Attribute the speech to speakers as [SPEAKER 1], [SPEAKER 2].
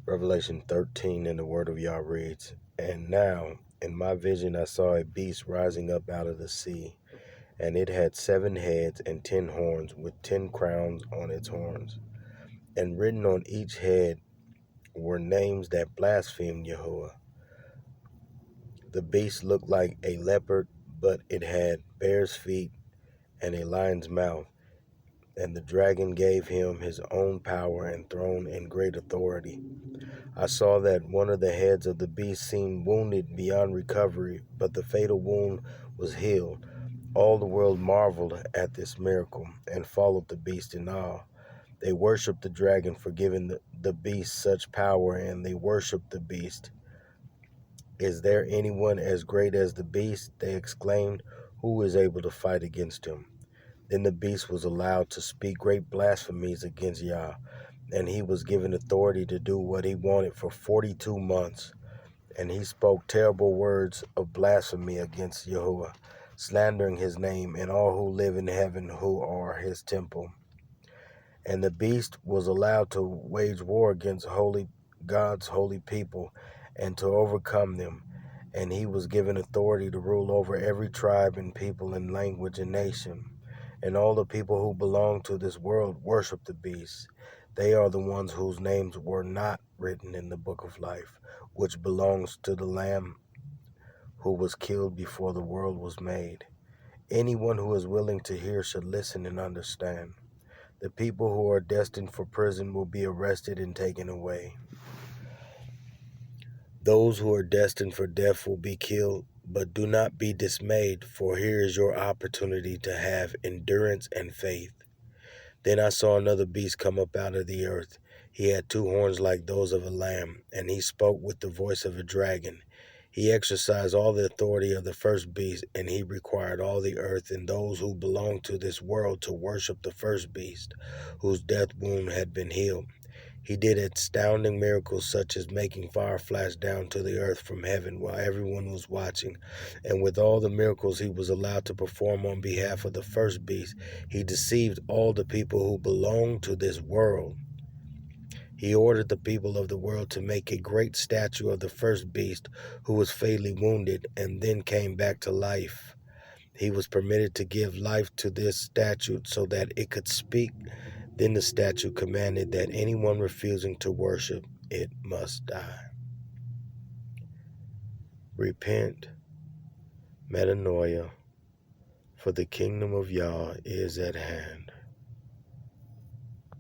[SPEAKER 1] Revelation 13 in the Word of Yah reads, "And now in my vision I saw a beast rising up out of the sea, and it had 7 heads and 10 horns, with 10 crowns on its horns. And written on each head were names that blasphemed Yahuwah. The beast looked like a leopard, but it had bear's feet and a lion's mouth. And the dragon gave him his own power and throne and great authority. I saw that one of the heads of the beast seemed wounded beyond recovery, but the fatal wound was healed. All the world marveled at this miracle and followed the beast in awe. They worshiped the dragon for giving the beast such power, and they worshiped the beast. 'Is there anyone as great as the beast?' they exclaimed. 'Who is able to fight against him?' Then the beast was allowed to speak great blasphemies against Yah, and he was given authority to do what he wanted for 42 months. And he spoke terrible words of blasphemy against Yahuwah, slandering his name and all who live in heaven, who are his temple. And the beast was allowed to wage war against God's holy people and to overcome them. And he was given authority to rule over every tribe and people and language and nation. And all the people who belong to this world worship the beast. They are the ones whose names were not written in the book of life, which belongs to the Lamb who was killed before the world was made. Anyone who is willing to hear should listen and understand. The people who are destined for prison will be arrested and taken away. Those who are destined for death will be killed, but do not be dismayed, for here is your opportunity to have endurance and faith." Then I saw another beast come up out of the earth. He had 2 horns like those of a lamb, and he spoke with the voice of a dragon. He exercised all the authority of the first beast, and he required all the earth and those who belong to this world to worship the first beast, whose death wound had been healed. He did astounding miracles, such as making fire flash down to the earth from heaven while everyone was watching. And with all the miracles he was allowed to perform on behalf of the first beast, he deceived all the people who belong to this world. He ordered the people of the world to make a great statue of the first beast who was fatally wounded and then came back to life. He was permitted to give life to this statue so that it could speak. Then the statue commanded that anyone refusing to worship it must die. Repent, metanoia, for the kingdom of Yah is at hand.